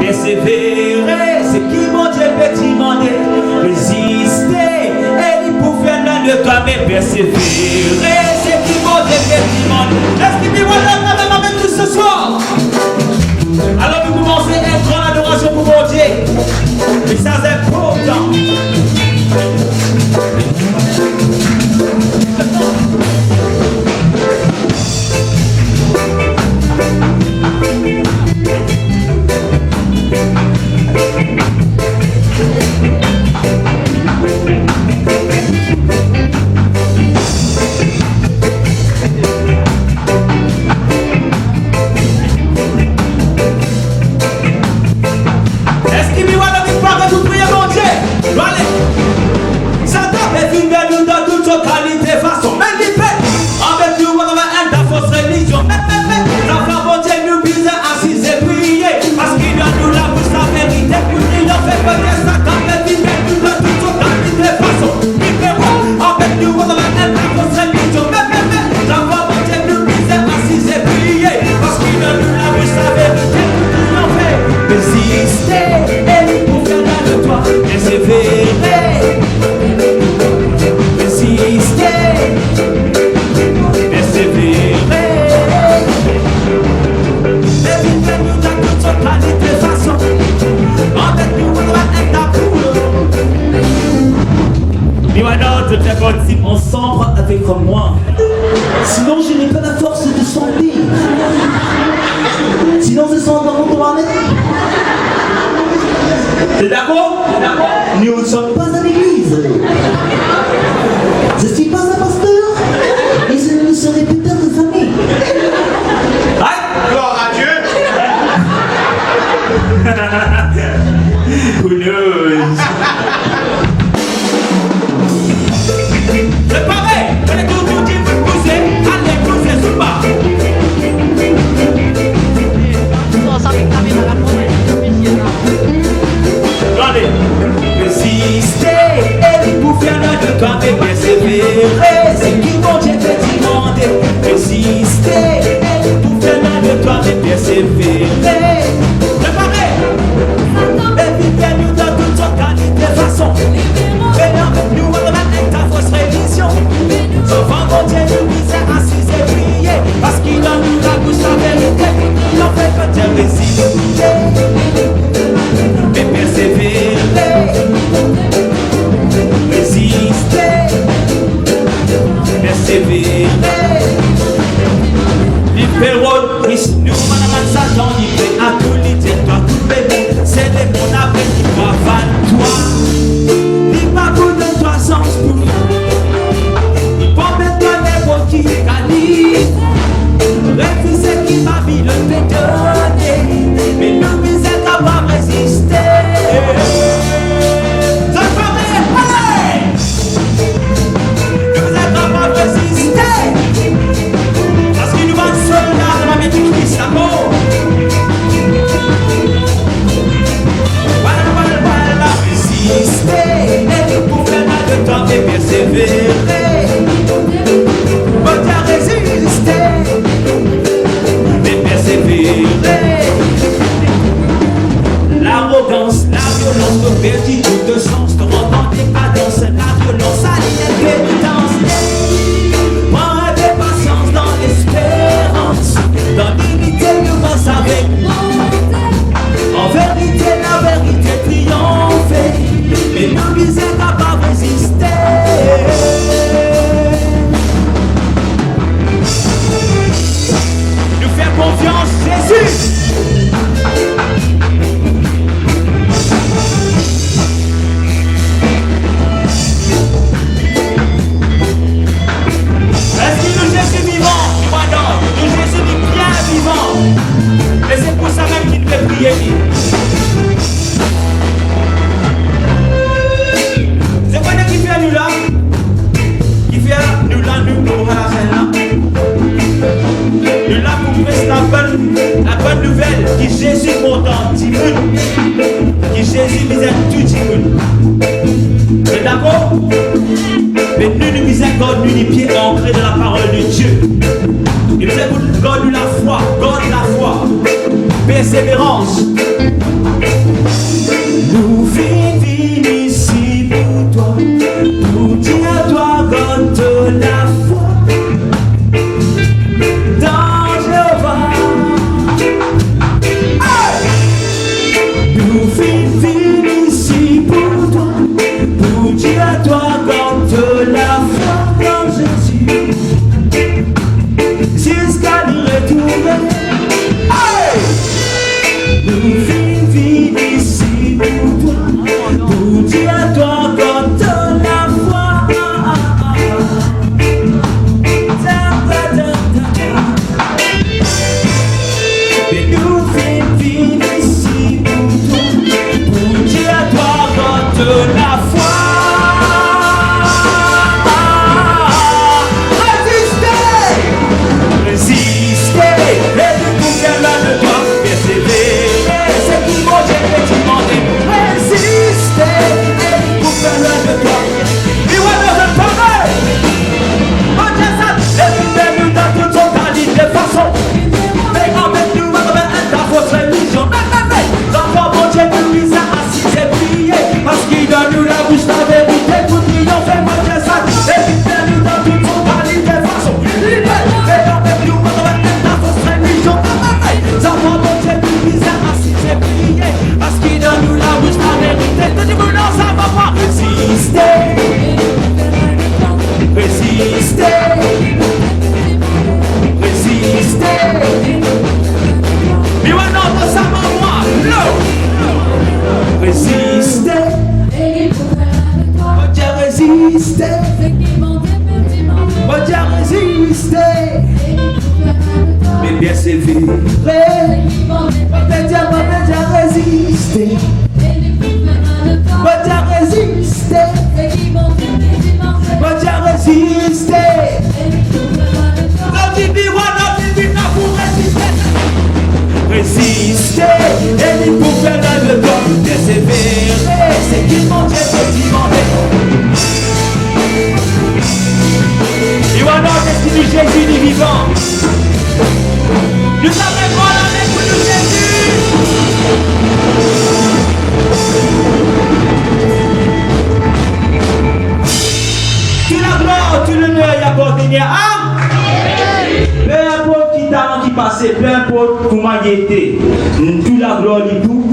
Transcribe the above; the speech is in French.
Persévérer, c'est qui mon Dieu peut demander. Résister, et il pouvait l'un de toi, mais persévérer, c'est qui mon Dieu peut demander. Est-ce qu'il dit voilà, avec tout ce soir? Alors vous commencez à être en adoration pour mon Dieu. Et ça c'est important. Ensemble avec moi. Sinon, je n'ai pas la force de chanter. Sinon, je sens dans mon droit. T'es d'accord? Nous ne sommes pas à l'église. Je ne suis pas un pasteur. Et je ne serai peut-être de famille. Gloire à Dieu. Who knows? Préparez, allez tout le monde qui veut pousser, allez pousser sous bas. Regardez, résister, et vous faire notre temps et persévérer, c'est qui mon Dieu te demander. Résister, et vous faire notre temps et persévérer. Préparez, et vivez-nous dans toute sorte de façon. Et avec nous, on va être ta fausse révision. Souvent, mon Dieu nous disait assis et prier, parce qu'il en nous la bouche la vérité. Il en fait que Dieu résister, mais persévérer. Résister, persévérer. Libérons Christ, nous, madame Satan, livré à tout l'idée, toi, tout bébé. C'est les mon après qui doit vendre toi. Pas pour de toi sans pour pour mettre les mots qui qualifient. Refuser qui m'a mis le pétonné, mais nous nous êtes capables de résister. Ça paraît, allez! Nous êtes capables de résister. Parce qu'il nous va seul là, on va mettre Christ à mort. Voilà, résister. Pour faire mal de temps et persévérer. Bon Dieu résister, mais persévérer. L'arrogance, la violence te perdit tout de sens, te rend en décadence. La violence allie les pénitences. Prends un peu de patience dans l'espérance. Dans l'unité, nous avons avec. En vérité, la vérité triomphe. Mais nous nous sommes capables de résister. Nous faire confiance, Jésus. Est-ce que nous Jésus vivant? Voilà, nous Jésus bien vivant. Et c'est pour ça même qu'il fait prier. C'est quoi qui fait nous là? Qui fait nous là, nous à la fin là? Nous là pour prêcher la bonne nouvelle qui Jésus content, qui Jésus misère tout le monde. C'est d'accord? Mais nous miséricorde, nous les pieds ancrés dans la parole de Dieu. Il nous garde la foi, garde la foi. persévérance. Nous vivons ici pour toi, pour dire à toi quand la foi dans Jéhovah. Nous vivons ici pour toi, pour dire à toi quand la foi dans Jésus, jusqu'à nous retrouver. Nous vivons ici pour toi, pour dire à toi quand la foi. Et nous vivons ici pour toi, pour dire à toi quand la foi. Mais bien c'est vrai, Dieu résister. Dieu résister. Dieu résister. Résister, et il pour faire le temps, persévérer, c'est qu'il m'en Dieu You are not destined Jésus du vivant. Nous savons quoi avec nous Jésus. Toute la gloire, tout l'honneur y appartient à. Peu importe qui talent qui passe, peu importe comment il était, toute la gloire du tout.